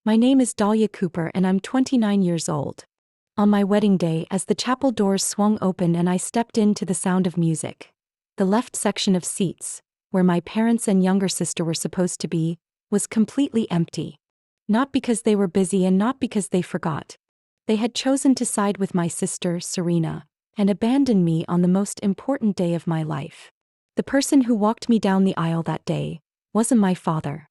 My name is Dahlia Cooper and I'm 29 years old. On my wedding day, as the chapel doors swung open and I stepped into the sound of music, the left section of seats, where my parents and younger sister were supposed to be, was completely empty. Not because they were busy and not because they forgot. They had chosen to side with my sister, Serena, and abandon me on the most important day of my life. The person who walked me down the aisle that day wasn't my father.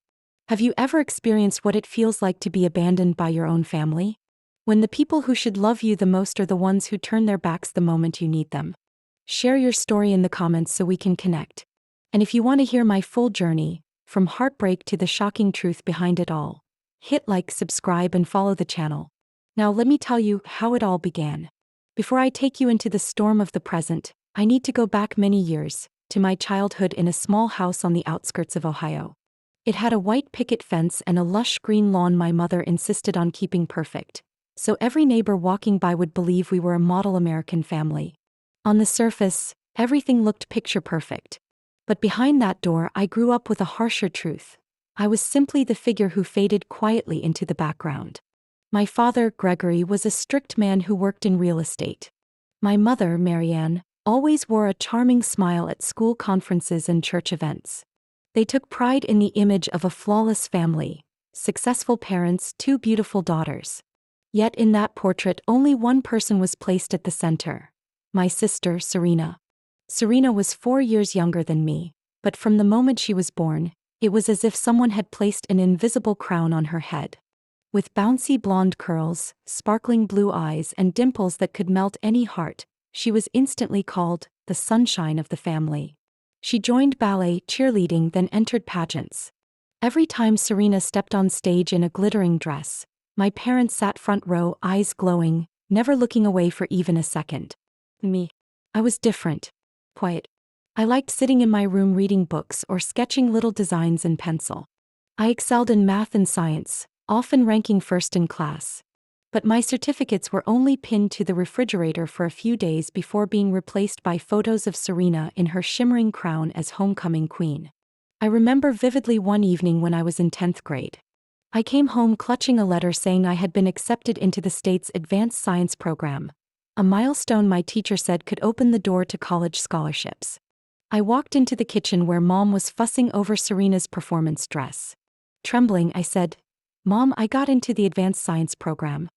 Have you ever experienced what it feels like to be abandoned by your own family? When the people who should love you the most are the ones who turn their backs the moment you need them. Share your story in the comments so we can connect. And if you want to hear my full journey, from heartbreak to the shocking truth behind it all, hit like, subscribe, and follow the channel. Now let me tell you how it all began. Before I take you into the storm of the present, I need to go back many years, to my childhood in a small house on the outskirts of Ohio. It had a white picket fence and a lush green lawn my mother insisted on keeping perfect, so every neighbor walking by would believe we were a model American family. On the surface, everything looked picture perfect. But behind that door I grew up with a harsher truth. I was simply the figure who faded quietly into the background. My father, Gregory, was a strict man who worked in real estate. My mother, Marianne, always wore a charming smile at school conferences and church events. They took pride in the image of a flawless family, successful parents, two beautiful daughters. Yet in that portrait only one person was placed at the center: my sister, Serena. Serena was 4 years younger than me, but from the moment she was born, it was as if someone had placed an invisible crown on her head. With bouncy blonde curls, sparkling blue eyes, and dimples that could melt any heart, she was instantly called the sunshine of the family. She joined ballet, cheerleading, then entered pageants. Every time Serena stepped on stage in a glittering dress, my parents sat front row, eyes glowing, never looking away for even a second. Me. I was different. Quiet. I liked sitting in my room reading books or sketching little designs in pencil. I excelled in math and science, often ranking first in class. But my certificates were only pinned to the refrigerator for a few days before being replaced by photos of Serena in her shimmering crown as homecoming queen. I remember vividly one evening when I was in 10th grade. I came home clutching a letter saying I had been accepted into the state's advanced science program, a milestone my teacher said could open the door to college scholarships. I walked into the kitchen where Mom was fussing over Serena's performance dress. Trembling, I said, "Mom, I got into the advanced science program."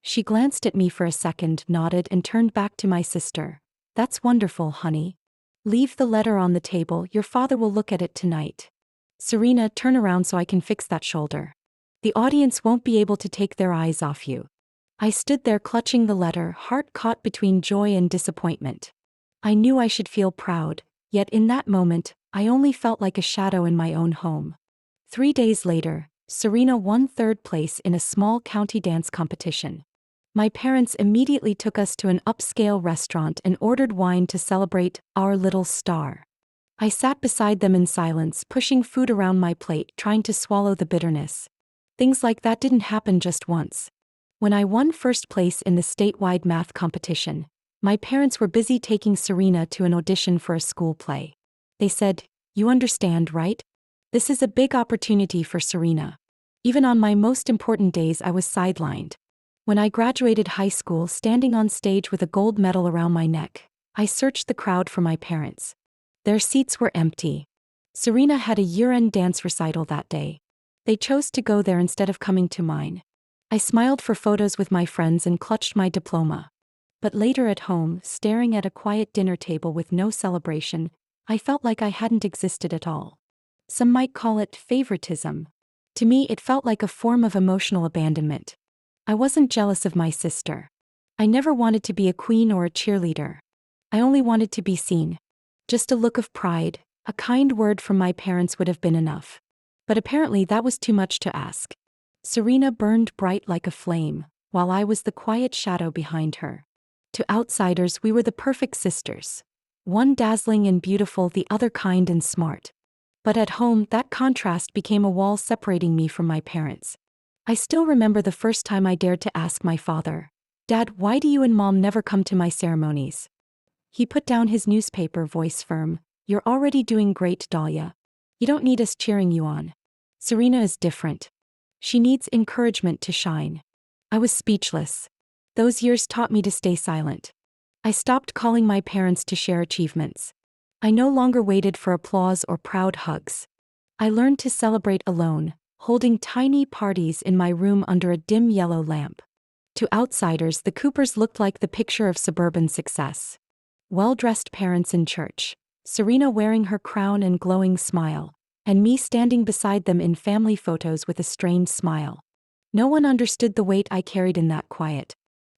She glanced at me for a second, nodded, and turned back to my sister. "That's wonderful, honey. Leave the letter on the table, your father will look at it tonight." "Serena, turn around so I can fix that shoulder. The audience won't be able to take their eyes off you." I stood there clutching the letter, heart caught between joy and disappointment. I knew I should feel proud, yet in that moment, I only felt like a shadow in my own home. 3 days later, Serena won 3rd place in a small county dance competition. My parents immediately took us to an upscale restaurant and ordered wine to celebrate our little star. I sat beside them in silence, pushing food around my plate, trying to swallow the bitterness. Things like that didn't happen just once. When I won 1st place in the statewide math competition, my parents were busy taking Serena to an audition for a school play. They said, "You understand, right? This is a big opportunity for Serena." Even on my most important days, I was sidelined. When I graduated high school, standing on stage with a gold medal around my neck, I searched the crowd for my parents. Their seats were empty. Serena had a year-end dance recital that day. They chose to go there instead of coming to mine. I smiled for photos with my friends and clutched my diploma. But later at home, staring at a quiet dinner table with no celebration, I felt like I hadn't existed at all. Some might call it favoritism. To me, it felt like a form of emotional abandonment. I wasn't jealous of my sister. I never wanted to be a queen or a cheerleader. I only wanted to be seen. Just a look of pride, a kind word from my parents would have been enough. But apparently that was too much to ask. Serena burned bright like a flame, while I was the quiet shadow behind her. To outsiders, we were the perfect sisters. One dazzling and beautiful, the other kind and smart. But at home, that contrast became a wall separating me from my parents. I still remember the first time I dared to ask my father, "Dad, why do you and Mom never come to my ceremonies?" He put down his newspaper, voice firm. "You're already doing great, Dahlia. You don't need us cheering you on. Serena is different." She needs encouragement to shine. I was speechless. Those years taught me to stay silent. I stopped calling my parents to share achievements. I no longer waited for applause or proud hugs. I learned to celebrate alone, holding tiny parties in my room under a dim yellow lamp. To outsiders, the Coopers looked like the picture of suburban success. Well-dressed parents in church, Serena wearing her crown and glowing smile, and me standing beside them in family photos with a strained smile. No one understood the weight I carried in that quiet.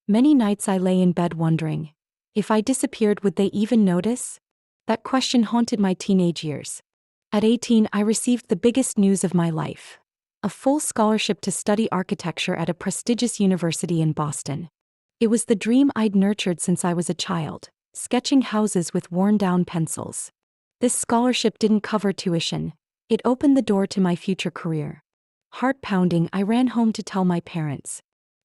Many nights I lay in bed wondering, if I disappeared, would they even notice? That question haunted my teenage years. At 18, I received the biggest news of my life: a full scholarship to study architecture at a prestigious university in Boston. It was the dream I'd nurtured since I was a child, sketching houses with worn-down pencils. This scholarship didn't cover tuition. It opened the door to my future career. Heart-pounding, I ran home to tell my parents.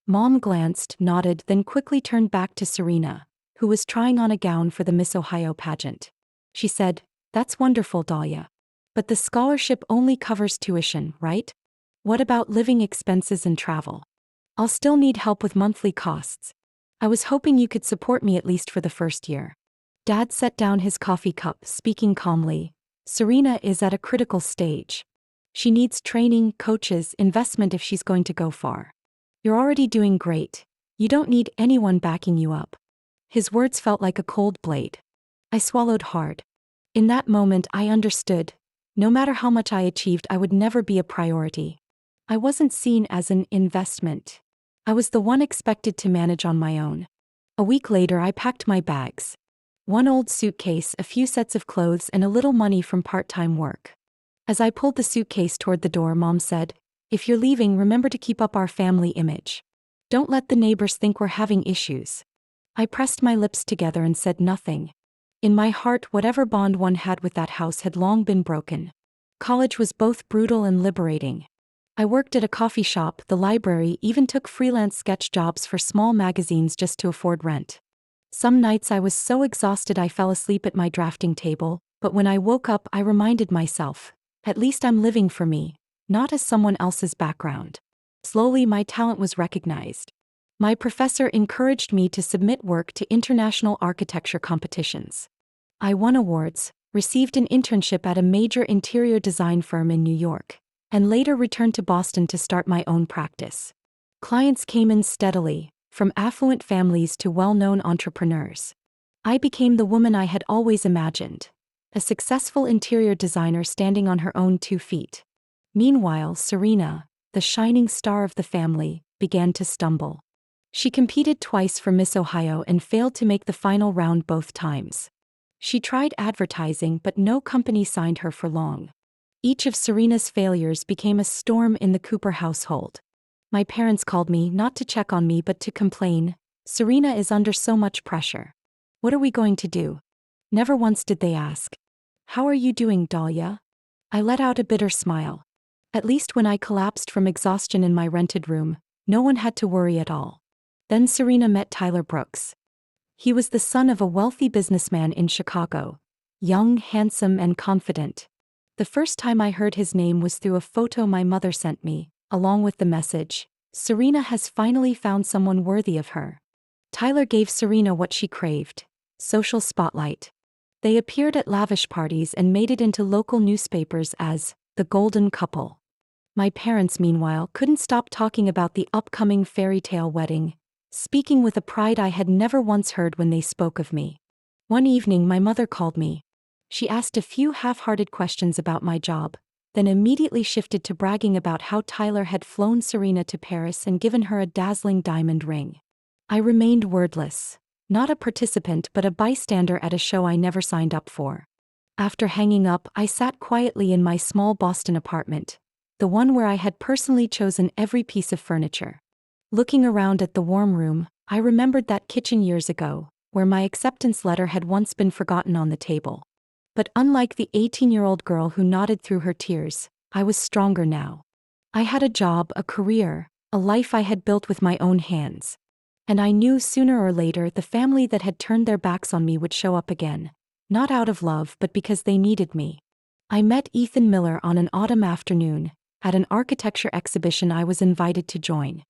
Mom glanced, nodded, then quickly turned back to Serena, who was trying on a gown for the Miss Ohio pageant. She said, "That's wonderful, Dahlia. But the scholarship only covers tuition, right? What about living expenses and travel? I'll still need help with monthly costs. I was hoping you could support me at least for the first year." Dad set down his coffee cup, speaking calmly. "Serena is at a critical stage. She needs training, coaches, investment if she's going to go far. You're already doing great. You don't need anyone backing you up." His words felt like a cold blade. I swallowed hard. In that moment, I understood. No matter how much I achieved, I would never be a priority. I wasn't seen as an investment. I was the one expected to manage on my own. A week later, I packed my bags. One old suitcase, a few sets of clothes, and a little money from part-time work. As I pulled the suitcase toward the door, Mom said, "If you're leaving, remember to keep up our family image. Don't let the neighbors think we're having issues." I pressed my lips together and said nothing. In my heart, whatever bond one had with that house had long been broken. College was both brutal and liberating. I worked at a coffee shop, the library, even took freelance sketch jobs for small magazines just to afford rent. Some nights I was so exhausted I fell asleep at my drafting table, but when I woke up I reminded myself, at least I'm living for me, not as someone else's background. Slowly my talent was recognized. My professor encouraged me to submit work to international architecture competitions. I won awards, received an internship at a major interior design firm in New York, and later returned to Boston to start my own practice. Clients came in steadily, from affluent families to well-known entrepreneurs. I became the woman I had always imagined, a successful interior designer standing on her own 2 feet. Meanwhile, Serena, the shining star of the family, began to stumble. She competed twice for Miss Ohio and failed to make the final round both times. She tried advertising, but no company signed her for long. Each of Serena's failures became a storm in the Cooper household. My parents called me not to check on me but to complain, "Serena is under so much pressure. What are we going to do?" Never once did they ask, "How are you doing, Dahlia?" I let out a bitter smile. At least when I collapsed from exhaustion in my rented room, no one had to worry at all. Then Serena met Tyler Brooks. He was the son of a wealthy businessman in Chicago, young, handsome, and confident. The first time I heard his name was through a photo my mother sent me, along with the message, "Serena has finally found someone worthy of her." Tyler gave Serena what she craved: social spotlight. They appeared at lavish parties and made it into local newspapers as the golden couple. My parents, meanwhile, couldn't stop talking about the upcoming fairy tale wedding, speaking with a pride I had never once heard when they spoke of me. One evening my mother called me. She asked a few half-hearted questions about my job, then immediately shifted to bragging about how Tyler had flown Serena to Paris and given her a dazzling diamond ring. I remained wordless, not a participant but a bystander at a show I never signed up for. After hanging up, I sat quietly in my small Boston apartment, the one where I had personally chosen every piece of furniture. Looking around at the warm room, I remembered that kitchen years ago, where my acceptance letter had once been forgotten on the table. But unlike the 18-year-old girl who nodded through her tears, I was stronger now. I had a job, a career, a life I had built with my own hands. And I knew sooner or later the family that had turned their backs on me would show up again, not out of love but because they needed me. I met Ethan Miller on an autumn afternoon, at an architecture exhibition I was invited to join.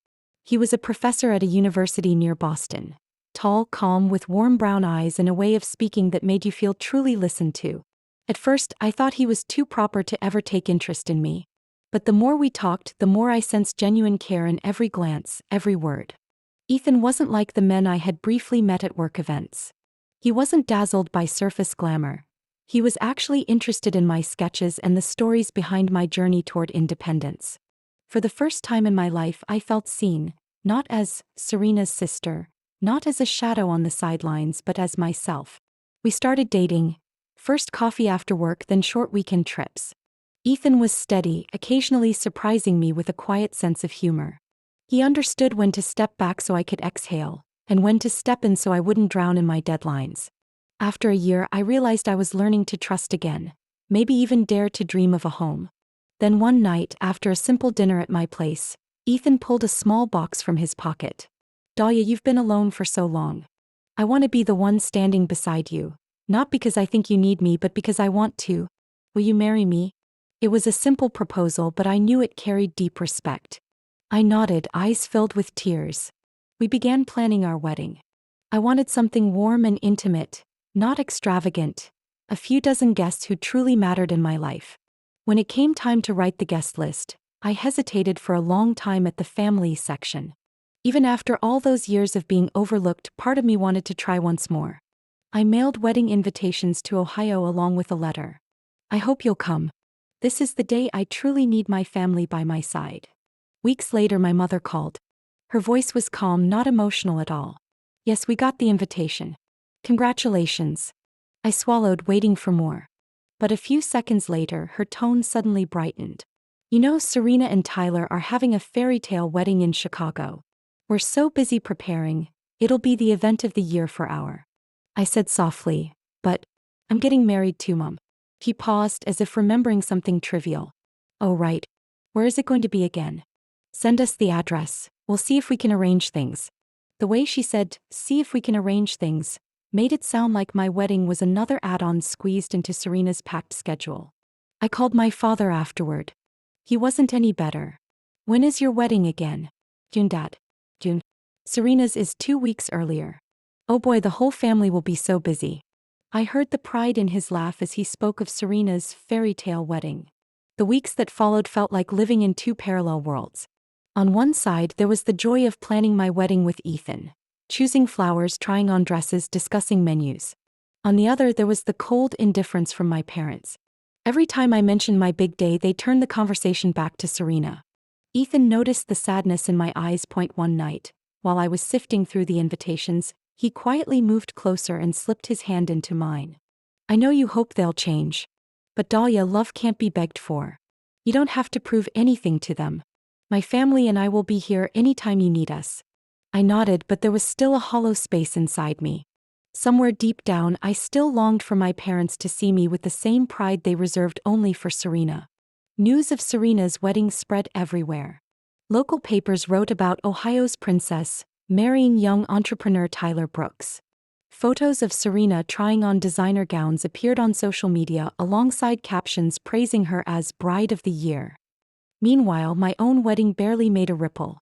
He was a professor at a university near Boston. Tall, calm, with warm brown eyes and a way of speaking that made you feel truly listened to. At first, I thought he was too proper to ever take interest in me. But the more we talked, the more I sensed genuine care in every glance, every word. Ethan wasn't like the men I had briefly met at work events. He wasn't dazzled by surface glamour. He was actually interested in my sketches and the stories behind my journey toward independence. For the first time in my life, I felt seen, not as Serena's sister, not as a shadow on the sidelines, but as myself. We started dating. First coffee after work, then short weekend trips. Ethan was steady, occasionally surprising me with a quiet sense of humor. He understood when to step back so I could exhale, and when to step in so I wouldn't drown in my deadlines. After a year, I realized I was learning to trust again, maybe even dare to dream of a home. Then one night, after a simple dinner at my place, Ethan pulled a small box from his pocket. "Dahlia, you've been alone for so long. I want to be the one standing beside you, not because I think you need me but because I want to. Will you marry me?" It was a simple proposal, but I knew it carried deep respect. I nodded, eyes filled with tears. We began planning our wedding. I wanted something warm and intimate, not extravagant, a few dozen guests who truly mattered in my life. When it came time to write the guest list, I hesitated for a long time at the family section. Even after all those years of being overlooked, part of me wanted to try once more. I mailed wedding invitations to Ohio along with a letter. "I hope you'll come. This is the day I truly need my family by my side." Weeks later, my mother called. Her voice was calm, not emotional at all. "Yes, we got the invitation. Congratulations." I swallowed, waiting for more. But a few seconds later, her tone suddenly brightened. "You know, Serena and Tyler are having a fairy tale wedding in Chicago. We're so busy preparing, it'll be the event of the year for our." I said softly, "But I'm getting married too, Mom." She paused, as if remembering something trivial. "Oh, right. Where is it going to be again?" "Send us the address. We'll see if we can arrange things." The way she said, "see if we can arrange things," made it sound like my wedding was another add-on squeezed into Serena's packed schedule. I called my father afterward. He wasn't any better. "When is your wedding again?" "June, Dad." "June. Serena's is 2 weeks earlier." "Oh boy, the whole family will be so busy." I heard the pride in his laugh as he spoke of Serena's fairy tale wedding. The weeks that followed felt like living in two parallel worlds. On one side, there was the joy of planning my wedding with Ethan, choosing flowers, trying on dresses, discussing menus. On the other, there was the cold indifference from my parents. Every time I mentioned my big day, they turned the conversation back to Serena. Ethan noticed the sadness in my eyes. One night, while I was sifting through the invitations, he quietly moved closer and slipped his hand into mine. "I know you hope they'll change. But Dahlia, love can't be begged for. You don't have to prove anything to them. My family and I will be here anytime you need us." I nodded, but there was still a hollow space inside me. Somewhere deep down, I still longed for my parents to see me with the same pride they reserved only for Serena. News of Serena's wedding spread everywhere. Local papers wrote about Ohio's princess marrying young entrepreneur Tyler Brooks. Photos of Serena trying on designer gowns appeared on social media alongside captions praising her as Bride of the Year. Meanwhile, my own wedding barely made a ripple.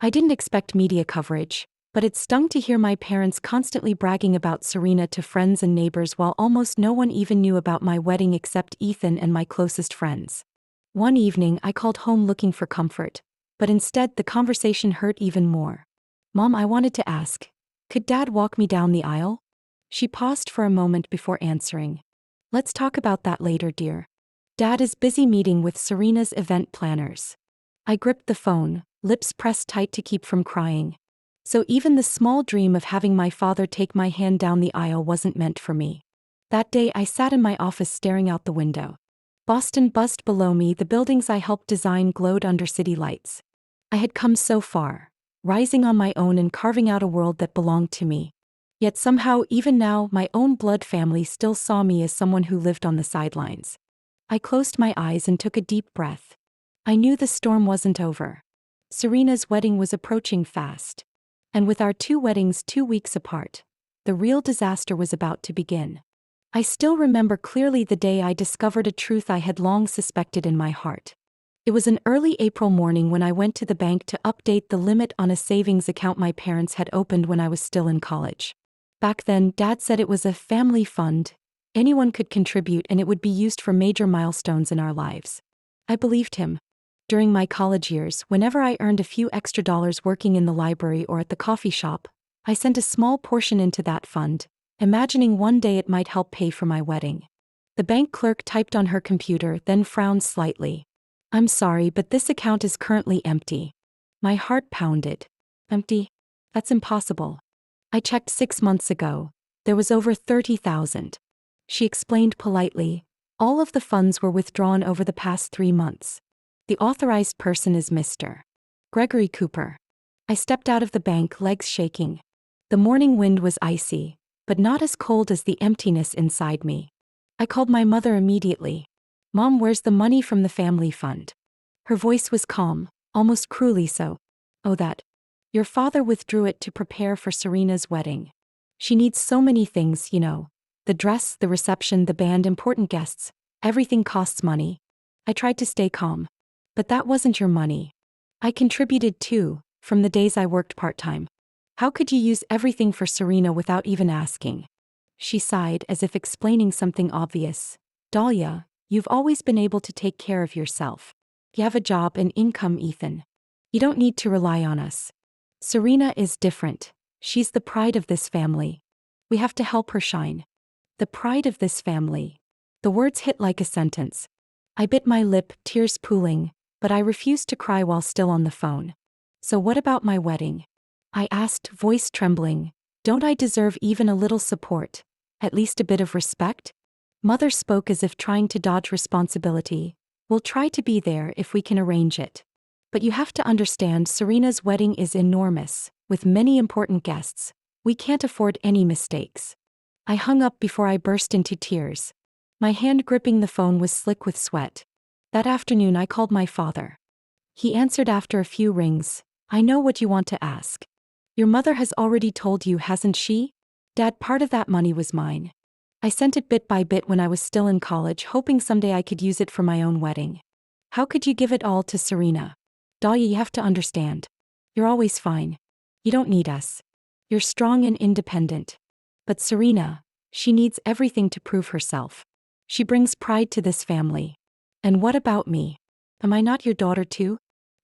I didn't expect media coverage, but it stung to hear my parents constantly bragging about Serena to friends and neighbors while almost no one even knew about my wedding except Ethan and my closest friends. One evening, I called home looking for comfort, but instead the conversation hurt even more. "Mom, I wanted to ask, could Dad walk me down the aisle?" She paused for a moment before answering. "Let's talk about that later, dear. Dad is busy meeting with Serena's event planners." I gripped the phone, lips pressed tight to keep from crying. So even the small dream of having my father take my hand down the aisle wasn't meant for me. That day, I sat in my office staring out the window. Boston buzzed below me, the buildings I helped design glowed under city lights. I had come so far, rising on my own and carving out a world that belonged to me. Yet somehow, even now, my own blood family still saw me as someone who lived on the sidelines. I closed my eyes and took a deep breath. I knew the storm wasn't over. Serena's wedding was approaching fast. And with our two weddings 2 weeks apart, the real disaster was about to begin. I still remember clearly the day I discovered a truth I had long suspected in my heart. It was an early April morning when I went to the bank to update the limit on a savings account my parents had opened when I was still in college. Back then, Dad said it was a family fund. Anyone could contribute and it would be used for major milestones in our lives. I believed him. During my college years, whenever I earned a few extra dollars working in the library or at the coffee shop, I sent a small portion into that fund, imagining one day it might help pay for my wedding. The bank clerk typed on her computer, then frowned slightly. "I'm sorry, but this account is currently empty." My heart pounded. Empty? That's impossible. I checked 6 months ago. There was over 30,000. She explained politely. All of the funds were withdrawn over the past 3 months. The authorized person is Mr. Gregory Cooper. I stepped out of the bank, legs shaking. The morning wind was icy, but not as cold as the emptiness inside me. I called my mother immediately. "Mom, where's the money from the family fund?" Her voice was calm, almost cruelly so. "Oh, that. Your father withdrew it to prepare for Serena's wedding. She needs so many things, you know. The dress, the reception, the band, important guests. Everything costs money." I tried to stay calm. "But that wasn't your money. I contributed too, from the days I worked part-time. How could you use everything for Serena without even asking?" She sighed as if explaining something obvious. "Dahlia, you've always been able to take care of yourself. You have a job and income, Ethan. You don't need to rely on us. Serena is different. She's the pride of this family. We have to help her shine." The pride of this family. The words hit like a sentence. I bit my lip, tears pooling, but I refused to cry while still on the phone. "So what about my wedding?" I asked, voice trembling. "Don't I deserve even a little support? At least a bit of respect?" Mother spoke as if trying to dodge responsibility. "We'll try to be there if we can arrange it. But you have to understand, Serena's wedding is enormous, with many important guests. We can't afford any mistakes." I hung up before I burst into tears. My hand gripping the phone was slick with sweat. That afternoon I called my father. He answered after a few rings. "I know what you want to ask. Your mother has already told you, hasn't she? Dad, part of that money was mine. I sent it bit by bit when I was still in college, hoping someday I could use it for my own wedding. How could you give it all to Serena? Dahlia, you have to understand. You're always fine. You don't need us. You're strong and independent. But Serena, she needs everything to prove herself. She brings pride to this family. And what about me? Am I not your daughter too?"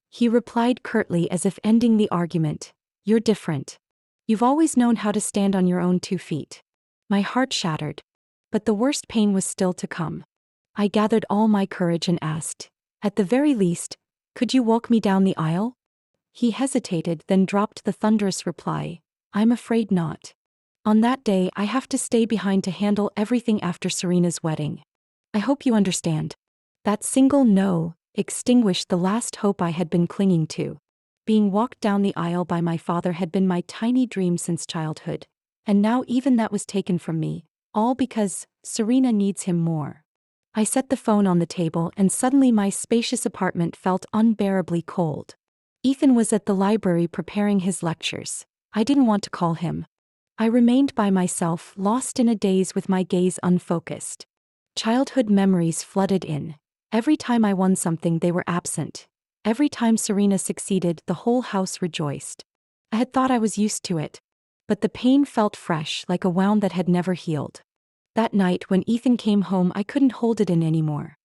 He replied curtly as if ending the argument. "You're different. You've always known how to stand on your own 2 feet." My heart shattered. But the worst pain was still to come. I gathered all my courage and asked, "At the very least, could you walk me down the aisle?" He hesitated, then dropped the thunderous reply, "I'm afraid not. On that day I have to stay behind to handle everything after Serena's wedding. I hope you understand." That single no extinguished the last hope I had been clinging to. Being walked down the aisle by my father had been my tiny dream since childhood, and now even that was taken from me, all because Serena needs him more. I set the phone on the table and suddenly my spacious apartment felt unbearably cold. Ethan was at the library preparing his lectures. I didn't want to call him. I remained by myself, lost in a daze with my gaze unfocused. Childhood memories flooded in. Every time I won something, they were absent. Every time Serena succeeded, the whole house rejoiced. I had thought I was used to it. But the pain felt fresh, like a wound that had never healed. That night when Ethan came home, I couldn't hold it in anymore.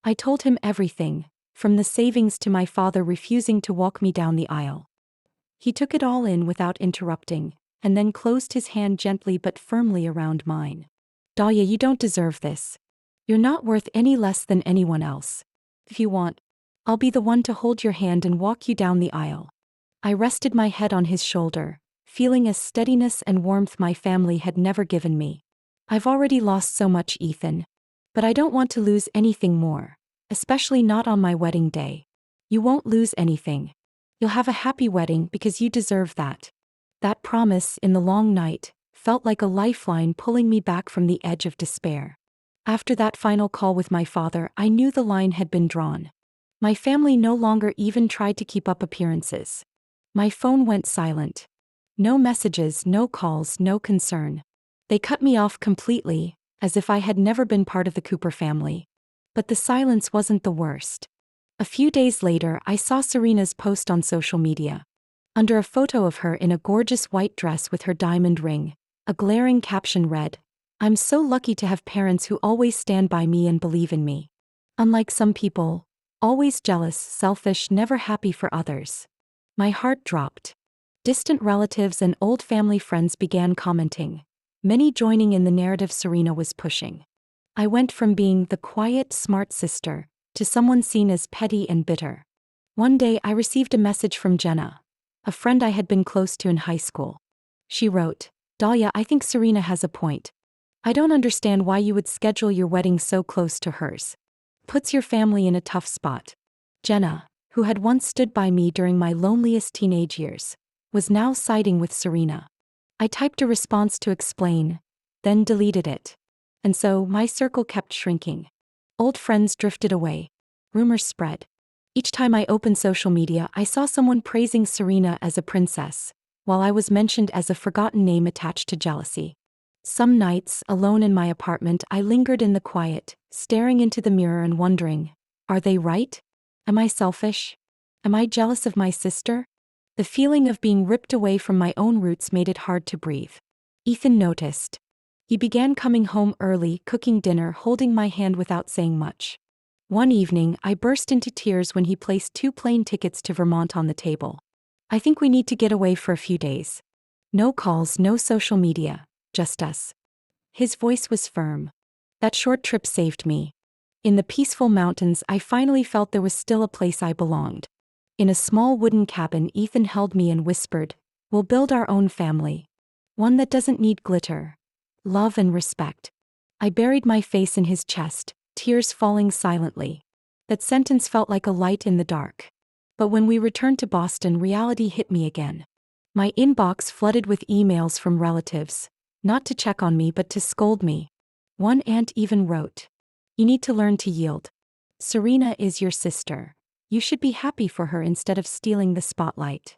I told him everything, from the savings to my father refusing to walk me down the aisle. He took it all in without interrupting, and then closed his hand gently but firmly around mine. "Dahlia, you don't deserve this. You're not worth any less than anyone else. If you want, I'll be the one to hold your hand and walk you down the aisle." I rested my head on his shoulder, feeling a steadiness and warmth my family had never given me. "I've already lost so much, Ethan. But I don't want to lose anything more, especially not on my wedding day." "You won't lose anything. You'll have a happy wedding because you deserve that." That promise, in the long night, felt like a lifeline pulling me back from the edge of despair. After that final call with my father, I knew the line had been drawn. My family no longer even tried to keep up appearances. My phone went silent. No messages, no calls, no concern. They cut me off completely, as if I had never been part of the Cooper family. But the silence wasn't the worst. A few days later, I saw Serena's post on social media. Under a photo of her in a gorgeous white dress with her diamond ring, a glaring caption read, "I'm so lucky to have parents who always stand by me and believe in me. Unlike some people, always jealous, selfish, never happy for others." My heart dropped. Distant relatives and old family friends began commenting, many joining in the narrative Serena was pushing. I went from being the quiet, smart sister to someone seen as petty and bitter. One day I received a message from Jenna, a friend I had been close to in high school. She wrote, "Dahlia, I think Serena has a point. I don't understand why you would schedule your wedding so close to hers. Puts your family in a tough spot." Jenna, who had once stood by me during my loneliest teenage years, was now siding with Serena. I typed a response to explain, then deleted it. And so, my circle kept shrinking. Old friends drifted away. Rumors spread. Each time I opened social media, I saw someone praising Serena as a princess, while I was mentioned as a forgotten name attached to jealousy. Some nights, alone in my apartment, I lingered in the quiet, staring into the mirror and wondering, are they right? Am I selfish? Am I jealous of my sister? The feeling of being ripped away from my own roots made it hard to breathe. Ethan noticed. He began coming home early, cooking dinner, holding my hand without saying much. One evening, I burst into tears when he placed 2 plane tickets to Vermont on the table. "I think we need to get away for a few days. No calls, no social media, just us." His voice was firm. That short trip saved me. In the peaceful mountains, I finally felt there was still a place I belonged. In a small wooden cabin, Ethan held me and whispered, "We'll build our own family. One that doesn't need glitter. Love and respect." I buried my face in his chest, tears falling silently. That sentence felt like a light in the dark. But when we returned to Boston, reality hit me again. My inbox flooded with emails from relatives, not to check on me but to scold me. One aunt even wrote, "You need to learn to yield. Serena is your sister. You should be happy for her instead of stealing the spotlight."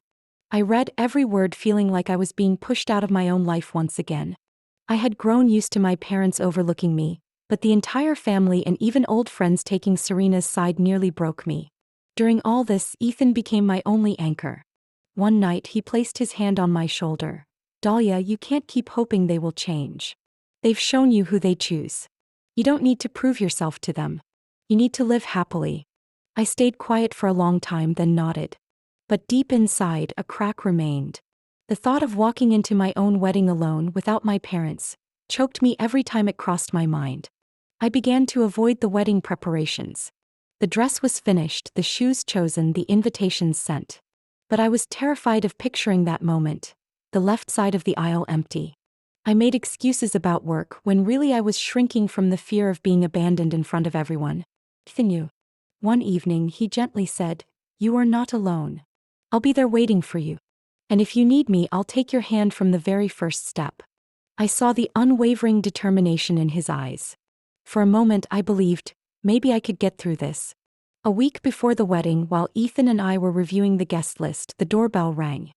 I read every word feeling like I was being pushed out of my own life once again. I had grown used to my parents overlooking me, but the entire family and even old friends taking Serena's side nearly broke me. During all this, Ethan became my only anchor. One night he placed his hand on my shoulder. "Dahlia, you can't keep hoping they will change. They've shown you who they choose. You don't need to prove yourself to them. You need to live happily." I stayed quiet for a long time, then nodded. But deep inside, a crack remained. The thought of walking into my own wedding alone without my parents choked me every time it crossed my mind. I began to avoid the wedding preparations. The dress was finished, the shoes chosen, the invitations sent. But I was terrified of picturing that moment, the left side of the aisle empty. I made excuses about work when really I was shrinking from the fear of being abandoned in front of everyone. Ethan knew. One evening he gently said, "You are not alone. I'll be there waiting for you. And if you need me, I'll take your hand from the very first step." I saw the unwavering determination in his eyes. For a moment I believed, maybe I could get through this. A week before the wedding, while Ethan and I were reviewing the guest list, the doorbell rang.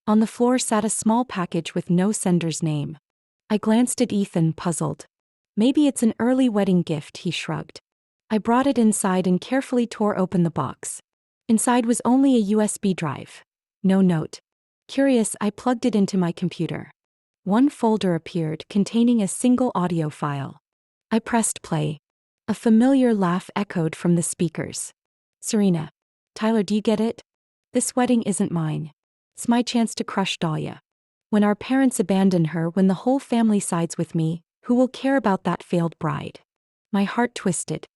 On the floor sat a small package with no sender's name. I glanced at Ethan, puzzled. "Maybe it's an early wedding gift," he shrugged. I brought it inside and carefully tore open the box. Inside was only a USB drive. No note. Curious, I plugged it into my computer. One folder appeared containing a single audio file. I pressed play. A familiar laugh echoed from the speakers. "Serena. Tyler, do you get it? This wedding isn't mine. It's my chance to crush Dahlia. When our parents abandon her, when the whole family sides with me, who will care about that failed bride?" My heart twisted.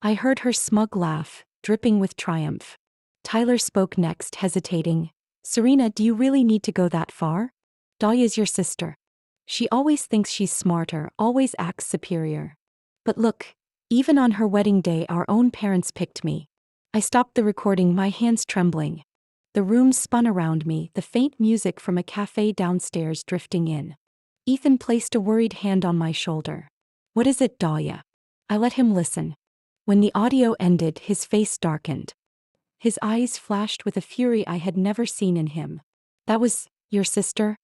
I heard her smug laugh, dripping with triumph. Tyler spoke next, hesitating. "Serena, do you really need to go that far? Dahlia's your sister. She always thinks she's smarter, always acts superior. But look, even on her wedding day, our own parents picked me." I stopped the recording, my hands trembling. The room spun around me, the faint music from a cafe downstairs drifting in. Ethan placed a worried hand on my shoulder. "What is it, Dahlia?" I let him listen. When the audio ended, his face darkened. His eyes flashed with a fury I had never seen in him. "That was your sister?"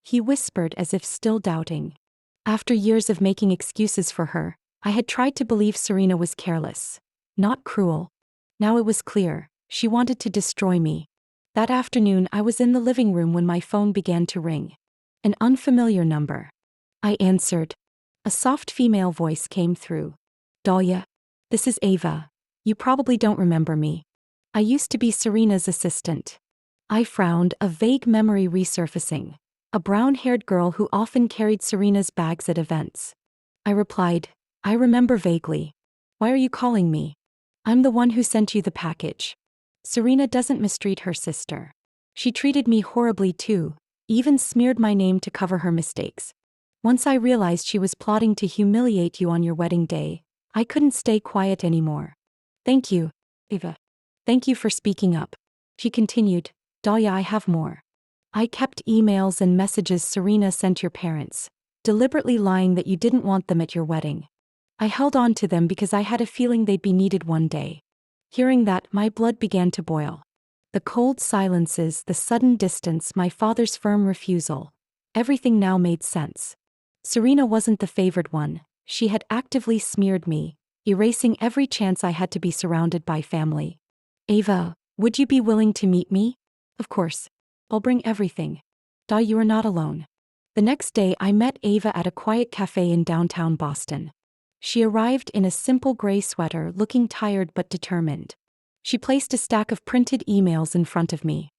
he whispered as if still doubting. After years of making excuses for her, I had tried to believe Serena was careless. Not cruel. Now it was clear, she wanted to destroy me. That afternoon I was in the living room when my phone began to ring. An unfamiliar number. I answered. A soft female voice came through. Dahlia, this is Ava. You probably don't remember me. I used to be Serena's assistant. I frowned, a vague memory resurfacing. A brown-haired girl who often carried Serena's bags at events. I replied, I remember vaguely. Why are you calling me? I'm the one who sent you the package. Serena doesn't mistreat her sister. She treated me horribly too, even smeared my name to cover her mistakes. Once I realized she was plotting to humiliate you on your wedding day, I couldn't stay quiet anymore. Thank you, Ava. Thank you for speaking up. She continued, Dahlia, I have more. I kept emails and messages Serena sent your parents, deliberately lying that you didn't want them at your wedding. I held on to them because I had a feeling they'd be needed one day. Hearing that, my blood began to boil. The cold silences, the sudden distance, my father's firm refusal. Everything now made sense. Serena wasn't the favored one. She had actively smeared me, erasing every chance I had to be surrounded by family. Ava, would you be willing to meet me? Of course. I'll bring everything. You are not alone. The next day I met Ava at a quiet cafe in downtown Boston. She arrived in a simple gray sweater, looking tired but determined. She placed a stack of printed emails in front of me.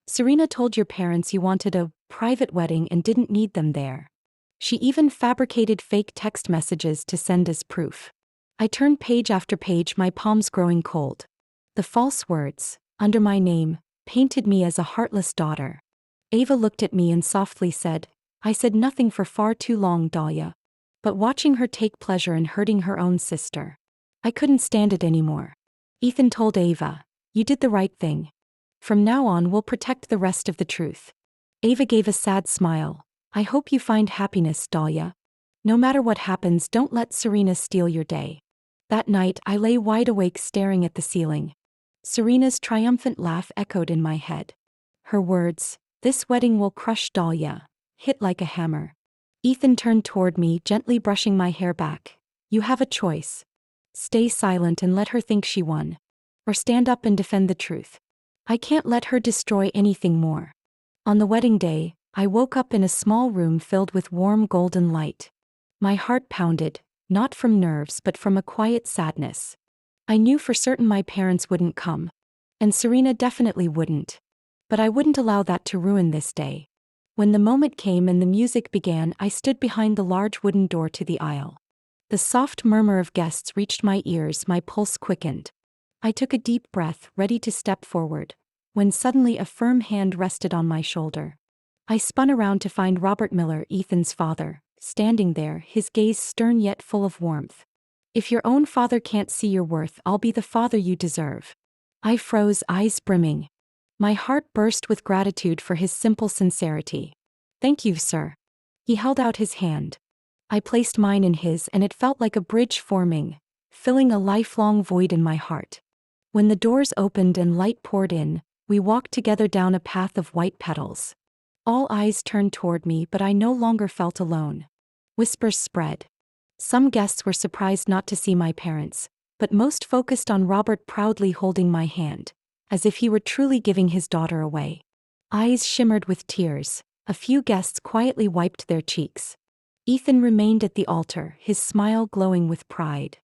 Serena told your parents you wanted a private wedding and didn't need them there. She even fabricated fake text messages to send as proof. I turned page after page, my palms growing cold. The false words, under my name, painted me as a heartless daughter. Ava looked at me and softly said, I said nothing for far too long, Dahlia. But watching her take pleasure in hurting her own sister, I couldn't stand it anymore. Ethan told Ava, you did the right thing. From now on we'll protect the rest of the truth. Ava gave a sad smile. I hope you find happiness, Dahlia. No matter what happens, don't let Serena steal your day. That night I lay wide awake staring at the ceiling. Serena's triumphant laugh echoed in my head. Her words, this wedding will crush Dahlia, hit like a hammer. Ethan turned toward me, gently brushing my hair back. You have a choice. Stay silent and let her think she won. Or stand up and defend the truth. I can't let her destroy anything more. On the wedding day, I woke up in a small room filled with warm golden light. My heart pounded, not from nerves but from a quiet sadness. I knew for certain my parents wouldn't come. And Serena definitely wouldn't. But I wouldn't allow that to ruin this day. When the moment came and the music began, I stood behind the large wooden door to the aisle. The soft murmur of guests reached my ears, my pulse quickened. I took a deep breath, ready to step forward, when suddenly a firm hand rested on my shoulder. I spun around to find Robert Miller, Ethan's father, standing there, his gaze stern yet full of warmth. If your own father can't see your worth, I'll be the father you deserve. I froze, eyes brimming. My heart burst with gratitude for his simple sincerity. Thank you, sir. He held out his hand. I placed mine in his and it felt like a bridge forming, filling a lifelong void in my heart. When the doors opened and light poured in, we walked together down a path of white petals. All eyes turned toward me, but I no longer felt alone. Whispers spread. Some guests were surprised not to see my parents, but most focused on Robert proudly holding my hand, as if he were truly giving his daughter away. Eyes shimmered with tears. A few guests quietly wiped their cheeks. Ethan remained at the altar, his smile glowing with pride.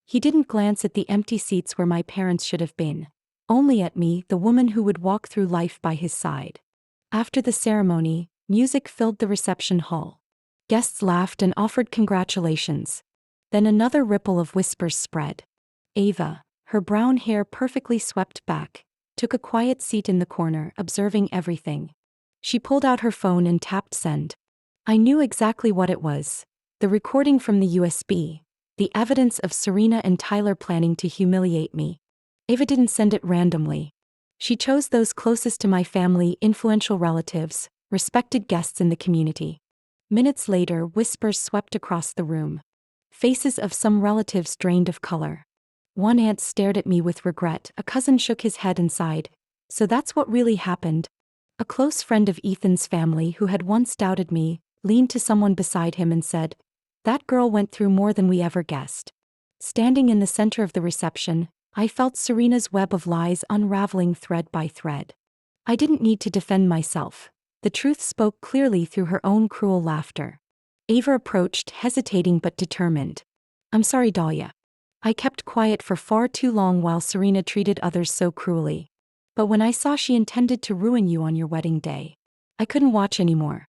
He didn't glance at the empty seats where my parents should have been. Only at me, the woman who would walk through life by his side. After the ceremony, music filled the reception hall. Guests laughed and offered congratulations. Then another ripple of whispers spread. Ava, her brown hair perfectly swept back, took a quiet seat in the corner, observing everything. She pulled out her phone and tapped send. I knew exactly what it was. The recording from the USB. The evidence of Serena and Tyler planning to humiliate me. Ava didn't send it randomly. She chose those closest to my family, influential relatives, respected guests in the community. Minutes later, whispers swept across the room. Faces of some relatives drained of color. One aunt stared at me with regret, a cousin shook his head and sighed. So that's what really happened. A close friend of Ethan's family who had once doubted me, leaned to someone beside him and said, that girl went through more than we ever guessed. Standing in the center of the reception, I felt Serena's web of lies unraveling thread by thread. I didn't need to defend myself. The truth spoke clearly through her own cruel laughter. Ava approached, hesitating but determined. I'm sorry, Dahlia. I kept quiet for far too long while Serena treated others so cruelly. But when I saw she intended to ruin you on your wedding day, I couldn't watch anymore.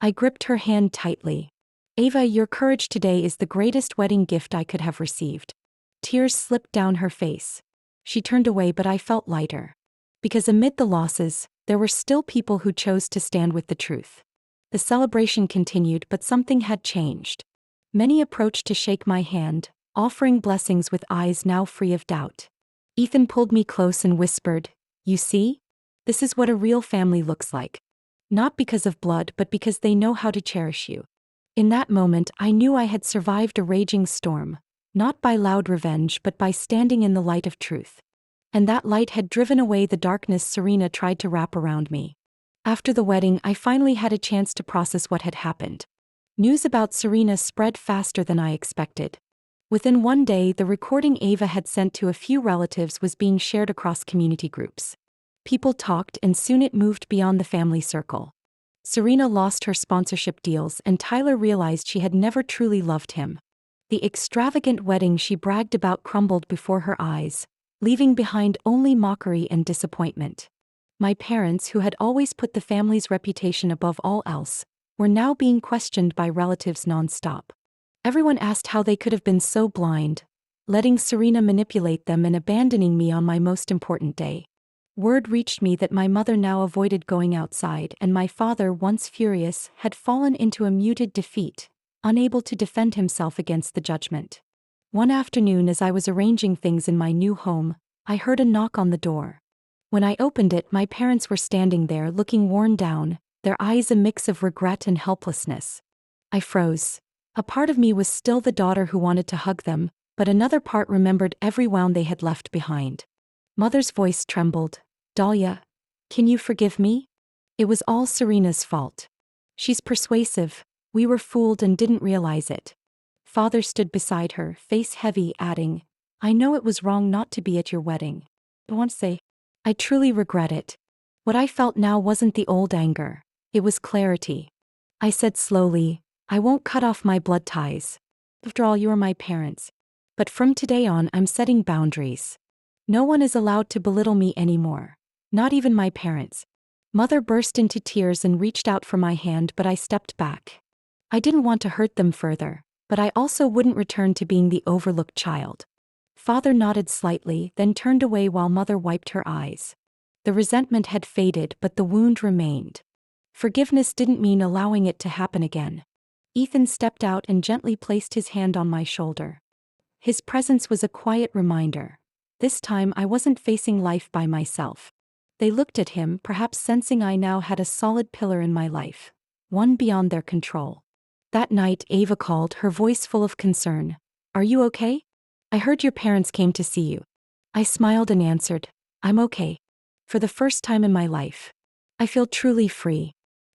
I gripped her hand tightly. Ava, your courage today is the greatest wedding gift I could have received. Tears slipped down her face. She turned away, but I felt lighter. Because amid the losses, there were still people who chose to stand with the truth. The celebration continued, but something had changed. Many approached to shake my hand, offering blessings with eyes now free of doubt. Ethan pulled me close and whispered, "You see? This is what a real family looks like. Not because of blood, but because they know how to cherish you." In that moment, I knew I had survived a raging storm, not by loud revenge but by standing in the light of truth. And that light had driven away the darkness Serena tried to wrap around me. After the wedding, I finally had a chance to process what had happened. News about Serena spread faster than I expected. Within one day, the recording Ava had sent to a few relatives was being shared across community groups. People talked, and soon it moved beyond the family circle. Serena lost her sponsorship deals, and Tyler realized she had never truly loved him. The extravagant wedding she bragged about crumbled before her eyes, leaving behind only mockery and disappointment. My parents, who had always put the family's reputation above all else, were now being questioned by relatives nonstop. Everyone asked how they could have been so blind, letting Serena manipulate them and abandoning me on my most important day. Word reached me that my mother now avoided going outside, and my father, once furious, had fallen into a muted defeat, unable to defend himself against the judgment. One afternoon, as I was arranging things in my new home, I heard a knock on the door. When I opened it, my parents were standing there looking worn down, their eyes a mix of regret and helplessness. I froze. A part of me was still the daughter who wanted to hug them, but another part remembered every wound they had left behind. Mother's voice trembled. "Dahlia, can you forgive me? It was all Serena's fault. She's persuasive. We were fooled and didn't realize it." Father stood beside her, face heavy, adding, "I know it was wrong not to be at your wedding. I want to say, I truly regret it." What I felt now wasn't the old anger. It was clarity. I said slowly, "I won't cut off my blood ties. After all, you are my parents. But from today on, I'm setting boundaries. No one is allowed to belittle me anymore. Not even my parents." Mother burst into tears and reached out for my hand, but I stepped back. I didn't want to hurt them further, but I also wouldn't return to being the overlooked child. Father nodded slightly, then turned away while Mother wiped her eyes. The resentment had faded, but the wound remained. Forgiveness didn't mean allowing it to happen again. Ethan stepped out and gently placed his hand on my shoulder. His presence was a quiet reminder. This time I wasn't facing life by myself. They looked at him, perhaps sensing I now had a solid pillar in my life, one beyond their control. That night, Ava called, her voice full of concern. "Are you okay? I heard your parents came to see you." I smiled and answered, "I'm okay. For the first time in my life, I feel truly free."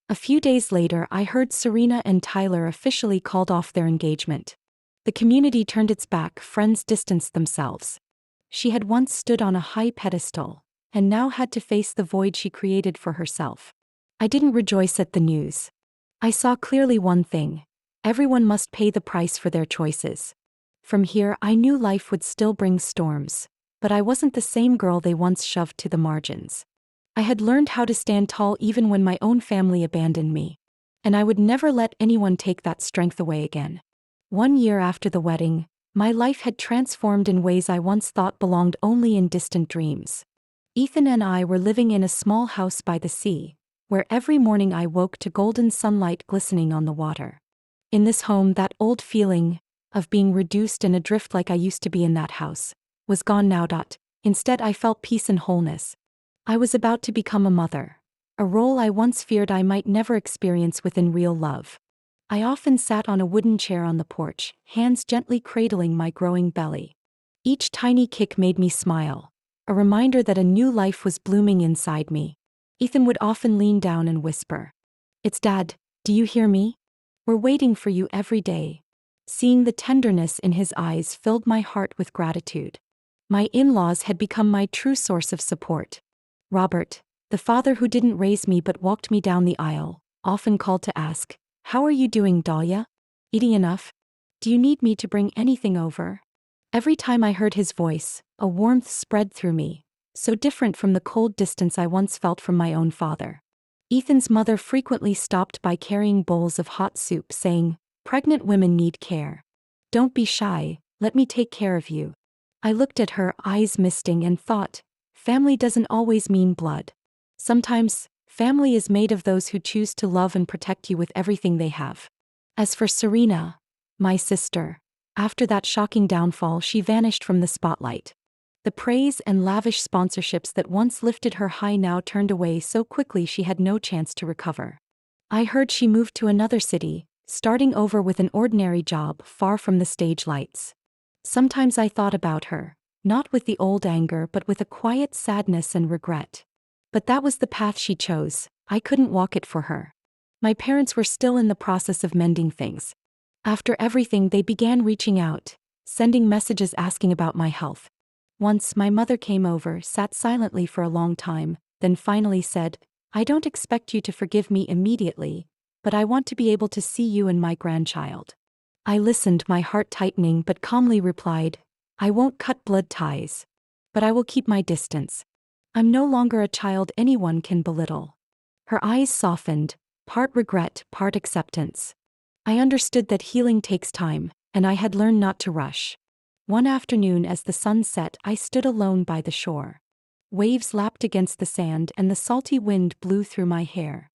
A few days later, I heard Serena and Tyler officially called off their engagement. The community turned its back, friends distanced themselves. She had once stood on a high pedestal, and now had to face the void she created for herself. I didn't rejoice at the news. I saw clearly one thing: everyone must pay the price for their choices. From here, I knew life would still bring storms, but I wasn't the same girl they once shoved to the margins. I had learned how to stand tall even when my own family abandoned me. And I would never let anyone take that strength away again. 1 year after the wedding, my life had transformed in ways I once thought belonged only in distant dreams. Ethan and I were living in a small house by the sea, where every morning I woke to golden sunlight glistening on the water. In this home, that old feeling of being reduced and adrift like I used to be in that house was gone now. Instead, I felt peace and wholeness. I was about to become a mother, a role I once feared I might never experience within real love. I often sat on a wooden chair on the porch, hands gently cradling my growing belly. Each tiny kick made me smile, a reminder that a new life was blooming inside me. Ethan would often lean down and whisper, "It's Dad, do you hear me? We're waiting for you every day." Seeing the tenderness in his eyes filled my heart with gratitude. My in-laws had become my true source of support. Robert, the father who didn't raise me but walked me down the aisle, often called to ask, "How are you doing, Dahlia? Eating enough? Do you need me to bring anything over?" Every time I heard his voice, a warmth spread through me, so different from the cold distance I once felt from my own father. Ethan's mother frequently stopped by carrying bowls of hot soup, saying, "Pregnant women need care. Don't be shy, let me take care of you." I looked at her, eyes misting, and thought, family doesn't always mean blood. Sometimes, family is made of those who choose to love and protect you with everything they have. As for Serena, my sister, after that shocking downfall, she vanished from the spotlight. The praise and lavish sponsorships that once lifted her high now turned away so quickly she had no chance to recover. I heard she moved to another city, starting over with an ordinary job far from the stage lights. Sometimes I thought about her, not with the old anger but with a quiet sadness and regret. But that was the path she chose, I couldn't walk it for her. My parents were still in the process of mending things. After everything, they began reaching out, sending messages asking about my health. Once my mother came over, sat silently for a long time, then finally said, "I don't expect you to forgive me immediately, but I want to be able to see you and my grandchild." I listened, my heart tightening, but calmly replied, "I won't cut blood ties. But I will keep my distance. I'm no longer a child anyone can belittle." Her eyes softened, part regret, part acceptance. I understood that healing takes time, and I had learned not to rush. One afternoon as the sun set, I stood alone by the shore. Waves lapped against the sand and the salty wind blew through my hair.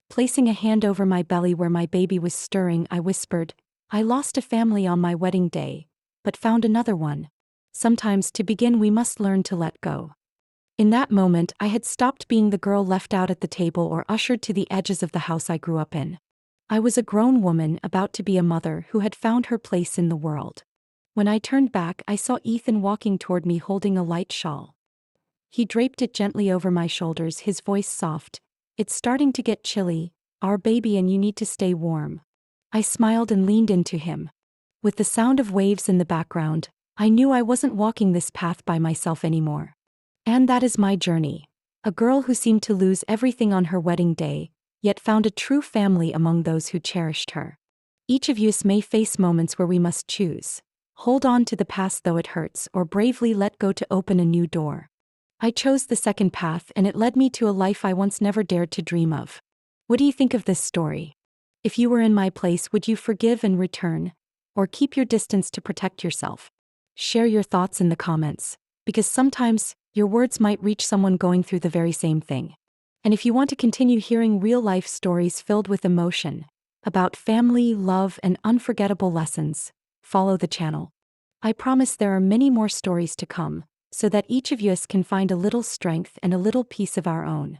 Placing a hand over my belly where my baby was stirring, I whispered, "I lost a family on my wedding day, but found another one. Sometimes to begin we must learn to let go." In that moment I had stopped being the girl left out at the table or ushered to the edges of the house I grew up in. I was a grown woman about to be a mother who had found her place in the world. When I turned back, I saw Ethan walking toward me holding a light shawl. He draped it gently over my shoulders, his voice soft. "It's starting to get chilly, our baby, and you need to stay warm." I smiled and leaned into him. With the sound of waves in the background, I knew I wasn't walking this path by myself anymore. And that is my journey. A girl who seemed to lose everything on her wedding day, yet found a true family among those who cherished her. Each of us may face moments where we must choose. Hold on to the past though it hurts, or bravely let go to open a new door. I chose the second path, and it led me to a life I once never dared to dream of. What do you think of this story? If you were in my place, would you forgive and return, or keep your distance to protect yourself? Share your thoughts in the comments, because sometimes your words might reach someone going through the very same thing. And if you want to continue hearing real-life stories filled with emotion, about family, love, and unforgettable lessons, follow the channel. I promise there are many more stories to come, so that each of us can find a little strength and a little peace of our own.